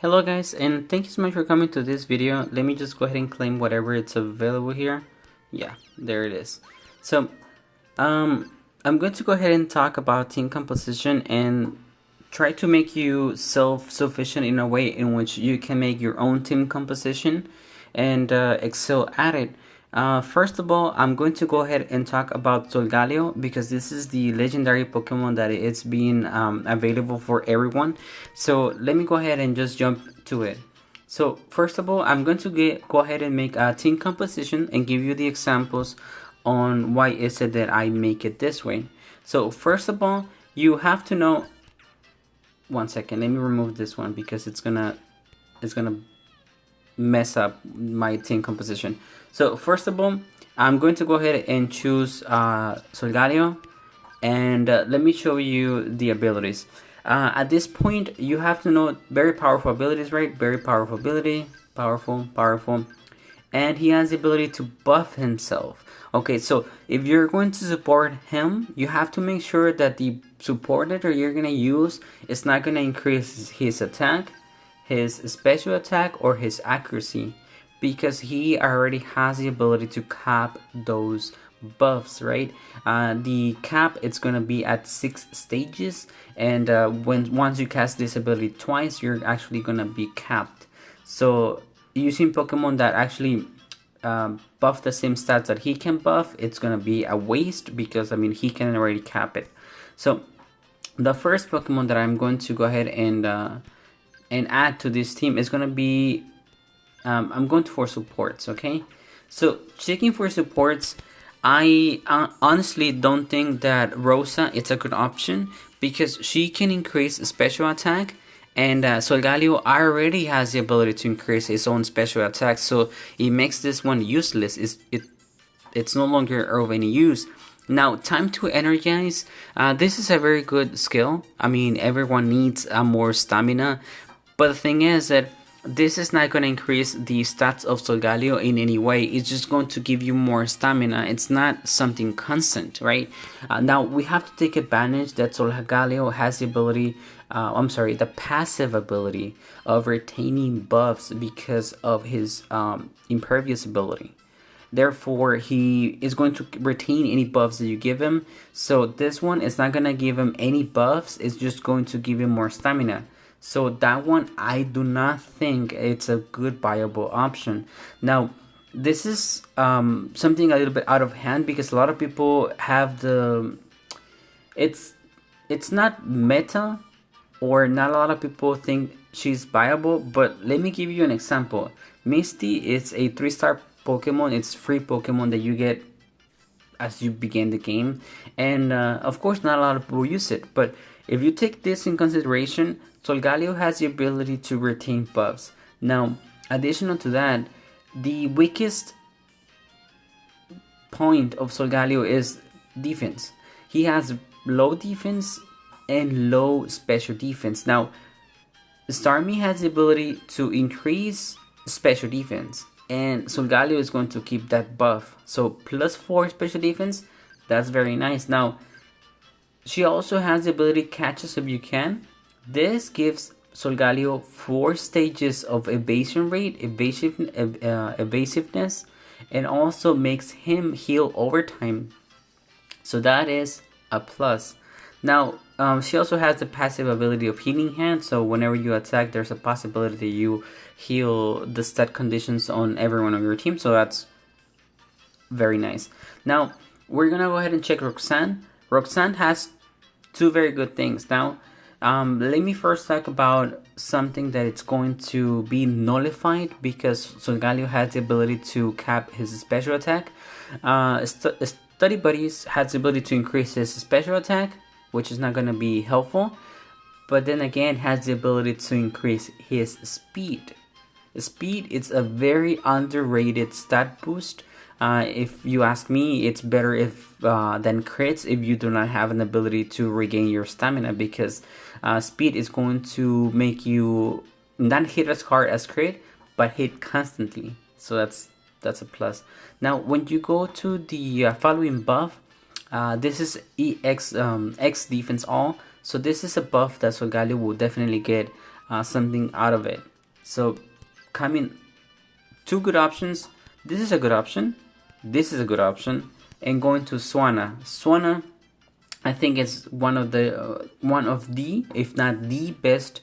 Hello guys, and thank you so much for coming to this video. Let me just go ahead and claim whatever it's available here. Yeah, there it is. So, I'm going to go ahead and talk about team composition and try to make you self-sufficient in a way in which you can make your own team composition and excel at it. First of all, I'm going to go ahead and talk about Solgaleo because this is the legendary Pokemon that it's being available for everyone. So let me go ahead and just jump to it. So first of all, I'm going to go ahead and make a team composition and give you the examples on why is it that I make it this way. So first of all, you have to know. One second, let me remove this one because it's gonna mess up my team composition. So first of all, I'm going to go ahead and choose Solgaleo, and let me show you the abilities. At this point, you have to know very powerful abilities, right? Very powerful ability, powerful, and he has the ability to buff himself. Okay, so if you're going to support him, you have to make sure that the support that you're gonna use is not gonna increase his attack, his special attack, or his accuracy, because he already has the ability to cap those buffs, right? The cap, it's gonna be at 6 stages, and once you cast this ability twice, you're actually gonna be capped. So using Pokemon that actually buff the same stats that he can buff, it's gonna be a waste because I mean he can already cap it. So the first Pokemon that I'm going to go ahead and add to this team is gonna be I'm going for supports. Okay, so checking for supports, I honestly don't think that Rosa is a good option because she can increase special attack, and Solgaleo already has the ability to increase his own special attack, so it makes this one useless. It's no longer of any use. Now, time to energize. This is a very good skill. I mean, everyone needs more stamina, but the thing is that this is not going to increase the stats of Solgaleo in any way. It's just going to give you more stamina. It's not something constant, right? Now, we have to take advantage that Solgaleo has the ability, the passive ability of retaining buffs because of his impervious ability. Therefore, he is going to retain any buffs that you give him. So this one is not going to give him any buffs. It's just going to give him more stamina. So that one, I do not think it's a good viable option. Now, this is something a little bit out of hand because a lot of people have the... It's not meta, or not a lot of people think she's viable, but let me give you an example. Misty is a 3-star Pokemon. It's free Pokemon that you get as you begin the game, and of course not a lot of people use it, but if you take this in consideration, Solgaleo has the ability to retain buffs. Now, additional to that, the weakest point of Solgaleo is defense. He has low defense and low special defense. Now, Starmie has the ability to increase special defense, and Solgaleo is going to keep that buff. So +4 special defense, that's very nice. Now, she also has the ability catch us if you can. This gives Solgaleo 4 stages of evasion rate, evasiveness, and also makes him heal over time. So that is a plus. Now, she also has the passive ability of Healing Hand, so whenever you attack, there's a possibility that you heal the stat conditions on everyone on your team, so that's very nice. Now, we're gonna go ahead and check Roxanne. Roxanne has 2 very good things. Now, let me first talk about something that it's going to be nullified because Solgaleo has the ability to cap his special attack. Study Buddies has the ability to increase his special attack, which is not going to be helpful, but then again has the ability to increase his speed. Speed is a very underrated stat boost. If you ask me, it's better if than crits if you do not have an ability to regain your stamina, because speed is going to make you not hit as hard as crit, but hit constantly. So that's a plus. Now, when you go to the following buff, this is X defense all. So this is a buff that Solgaleo will definitely get something out of it. So coming two good options. This is a good option. This is a good option. And going to Swana. Swana, I think it's one of the, if not the best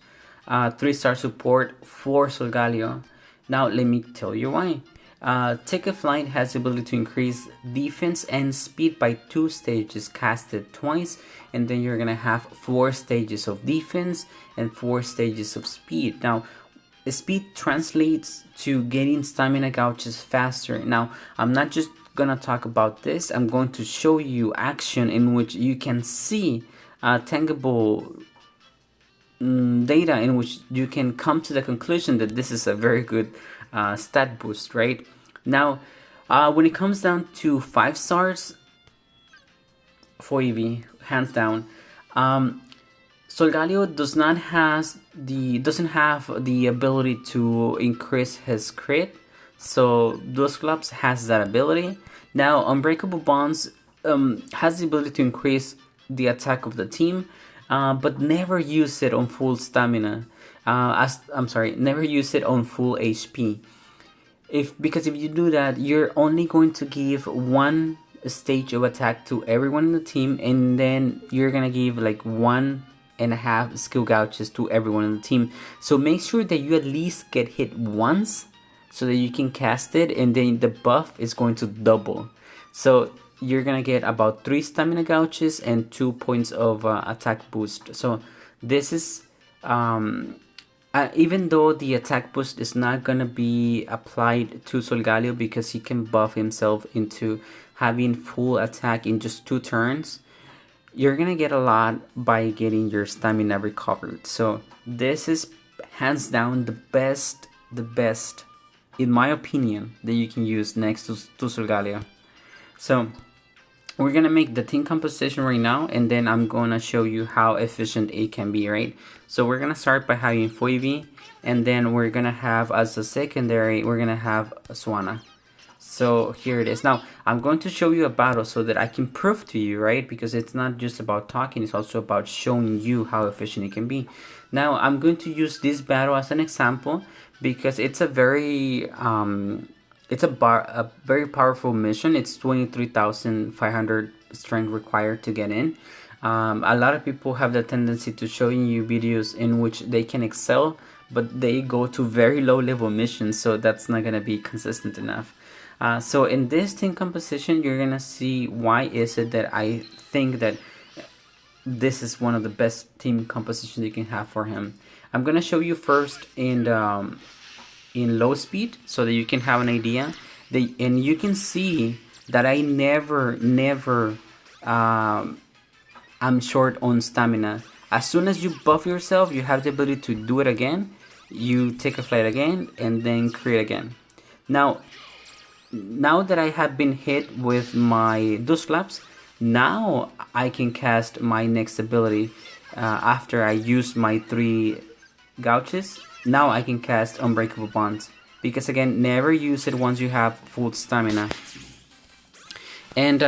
3-star support for Solgaleo. Now let me tell you why. Take a Flight has the ability to increase defense and speed by 2 stages casted twice, and then you're gonna have 4 stages of defense and 4 stages of speed. Now, speed translates to getting stamina gouges faster. Now, I'm not just gonna talk about this. I'm going to show you action in which you can see tangible data in which you can come to the conclusion that this is a very good stat boost, right? Now, when it comes down to 5 stars for Eevee, hands down, Solgaleo doesn't have the ability to increase his crit, so Dusclops has that ability. Now, Unbreakable Bonds has the ability to increase the attack of the team, but never use it on full stamina. Never use it on full HP. Because if you do that, you're only going to give 1 stage of attack to everyone in the team, and then you're gonna give like 1.5 skill gouges to everyone in the team. So make sure that you at least get hit once, so that you can cast it, and then the buff is going to double. So you're gonna get about 3 stamina gouges and 2 points of attack boost. So this is even though the attack boost is not gonna be applied to Solgaleo because he can buff himself into having full attack in just 2 turns, you're gonna get a lot by getting your stamina recovered. So this is hands down the best, in my opinion, that you can use next to Solgaleo. So we're gonna make the team composition right now, and then I'm gonna show you how efficient it can be, right? So we're gonna start by having Foivi, and then we're gonna have as a secondary, we're gonna have Swana. So here it is. Now I'm going to show you a battle so that I can prove to you, right? Because it's not just about talking, it's also about showing you how efficient it can be. Now I'm going to use this battle as an example because it's a very very powerful mission. It's 23,500 strength required to get in. A lot of people have the tendency to showing you videos in which they can excel, but they go to very low level missions, so that's not gonna be consistent enough. So in this team composition, you're gonna see why is it that I think that this is one of the best team compositions you can have for him. I'm gonna show you first in low speed so that you can have an idea. And you can see that I never I'm short on stamina. As soon as you buff yourself, you have the ability to do it again. You take a flight again and then create again. Now that I have been hit with my Dusclops, now I can cast my next ability after I use my 3 gouges. Now I can cast Unbreakable Bonds, because again, never use it once you have full stamina. And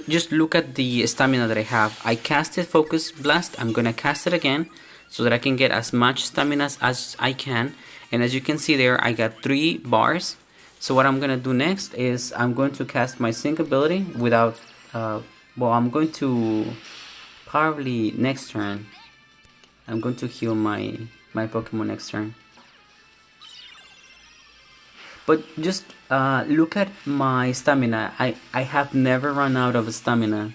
just look at the stamina that I have. I casted Focus Blast. I'm gonna cast it again so that I can get as much stamina as I can. And as you can see there, I got 3 bars. So what I'm gonna do next is I'm going to cast my Sync ability without I'm going to probably next turn. I'm going to heal my Pokemon next turn. But just look at my stamina. I have never run out of stamina.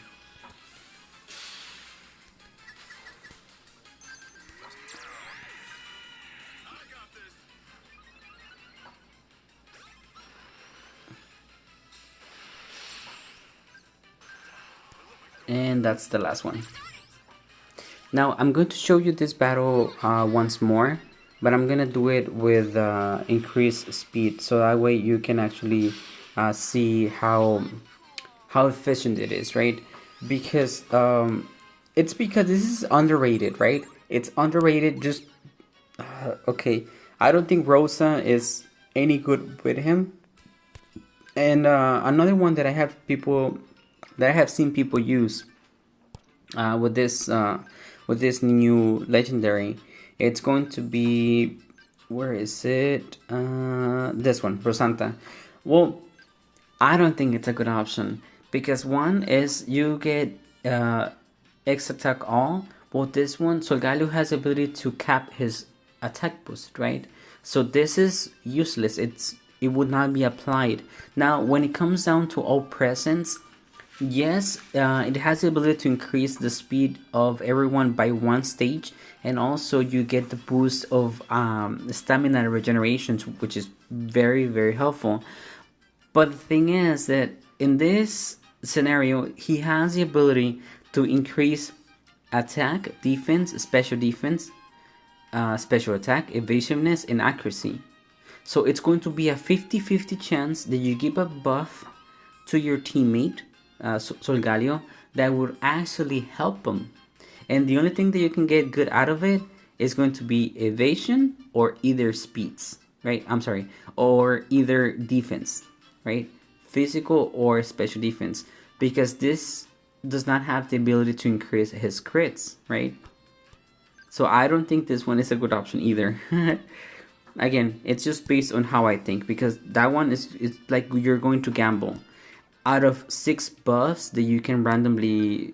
And that's the last one. Now I'm going to show you this battle once more, but I'm gonna do it with increased speed, so that way you can actually see how efficient it is, right? Because it's because this is underrated, right? It's underrated. Just okay. I don't think Rosa is any good with him. And another one that I have seen people use with this new legendary it's going to be, where is it? This one, Rosanta. Well, I don't think it's a good option because one is you get X attack all. Well, this one, Solgaleo has the ability to cap his attack boost, right? So this is useless. It would not be applied. Now, when it comes down to all presence, yes, it has the ability to increase the speed of everyone by one stage, and also you get the boost of stamina regeneration, which is very, very helpful. But the thing is that in this scenario, he has the ability to increase attack, defense, special attack, evasiveness, and accuracy. So it's going to be a 50-50 chance that you give a buff to your teammate, Solgaleo, that would actually help him. And the only thing that you can get good out of it is going to be evasion or either speeds, right? I'm sorry, or either defense, right? Physical or special defense, because this does not have the ability to increase his crits, right? So I don't think this one is a good option either. Again, it's just based on how I think, because that one is like you're going to gamble. Out of 6 buffs that you can randomly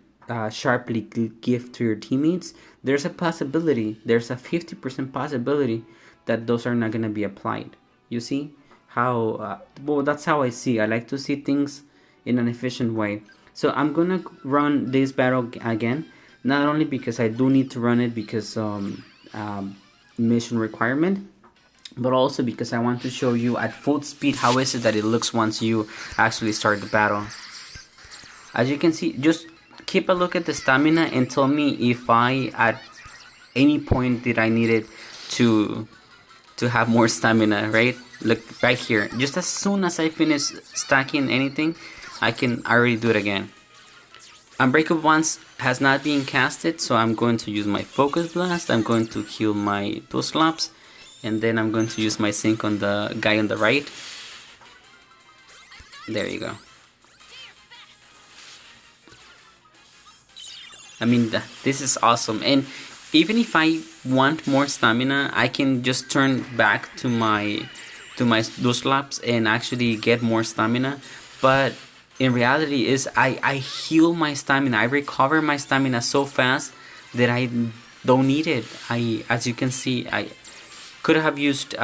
sharply give to your teammates, there's a 50% possibility that those are not going to be applied. You see how, well, that's how I see. I like to see things in an efficient way. So I'm going to run this battle again, not only because I do need to run it because mission requirement, but also because I want to show you at full speed how is it that it looks once you actually start the battle. As you can see, just keep a look at the stamina and tell me if I at any point did I need it to have more stamina, right? Look right here. Just as soon as I finish stacking anything, I can already do it again. Unbreakable Bonds has not been casted, so I'm going to use my Focus Blast. I'm going to heal my Dusclops, and then I'm going to use my Sync on the guy on the right. There you go. I mean, this is awesome. And even if I want more stamina, I can just turn back to my Dusclops and actually get more stamina. But in reality is I heal my stamina. I recover my stamina so fast that I don't need it. As you can see, I could have used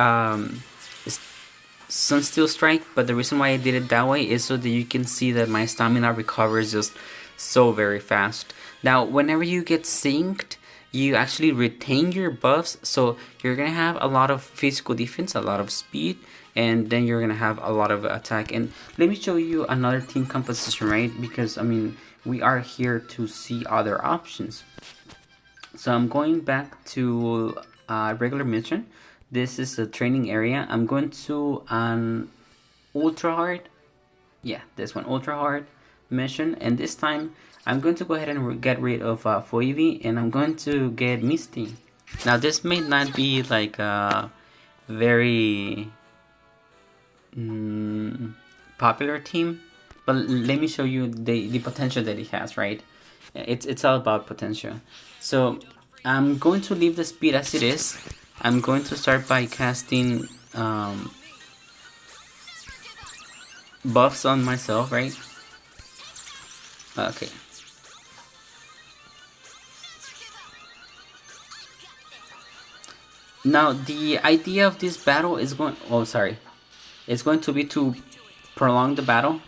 Sunsteel Strike, but the reason why I did it that way is so that you can see that my stamina recovers just so very fast. Now, whenever you get synced, you actually retain your buffs, so you're gonna have a lot of physical defense, a lot of speed, and then you're gonna have a lot of attack. And let me show you another team composition, right? Because I mean, we are here to see other options. So I'm going back to regular mission. This is the training area. I'm going to an ultra hard, yeah, this one, ultra hard mission, and this time I'm going to go ahead and get rid of Foivi, and I'm going to get Misty. Now this may not be like a very popular team, but let me show you the potential that it has, right? It's all about potential. So I'm going to leave the speed as it is. I'm going to start by casting buffs on myself, right? Okay. Now the idea of this battle is it's going to be to prolong the battle.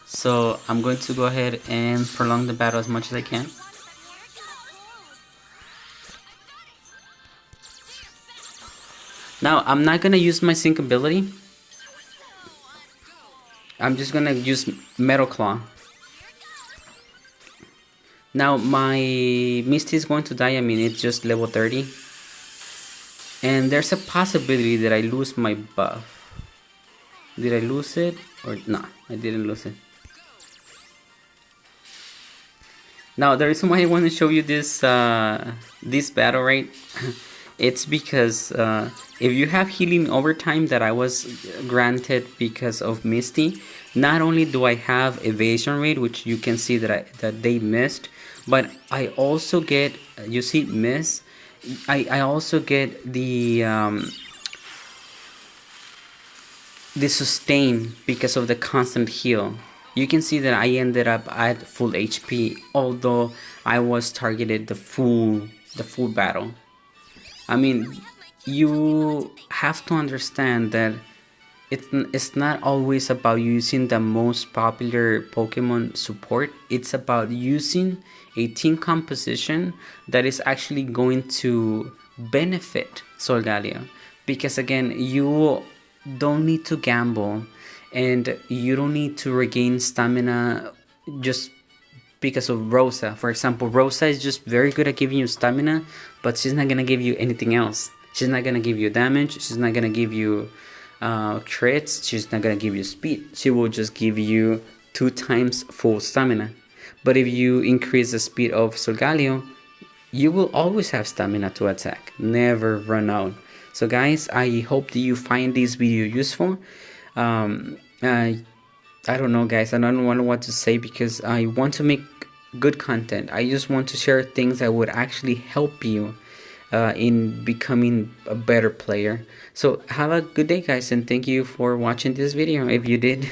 So I'm going to go ahead and prolong the battle as much as I can. Now I'm not gonna use my sync ability. I'm just gonna use Metal Claw. Now my Misty is going to die. I mean, it's just level 30. And there's a possibility that I lose my buff. Did I lose it? Or no, I didn't lose it. Now the reason why I want to show you this this battle, right? It's because if you have healing overtime that I was granted because of Misty, not only do I have evasion rate, which you can see that they missed, but I also get, you see, miss, I also get the sustain because of the constant heal. You can see that I ended up at full HP, although I was targeted the full battle. I mean, you have to understand that it's not always about using the most popular Pokemon support. It's about using a team composition that is actually going to benefit Solgaleo. Because again, you don't need to gamble and you don't need to regain stamina just because of Rosa. For example, Rosa is just very good at giving you stamina, but she's not gonna give you anything else. She's not gonna give you damage. She's not gonna give you crits. She's not gonna give you speed. She will just give you 2 times full stamina. But if you increase the speed of Solgaleo, you will always have stamina to attack. Never run out. So guys, I hope that you find this video useful. Um, I I don't know, guys. I don't know what to say because I want to make good content. I just want to share things that would actually help you in becoming a better player. So have a good day, guys, and thank you for watching this video if you did.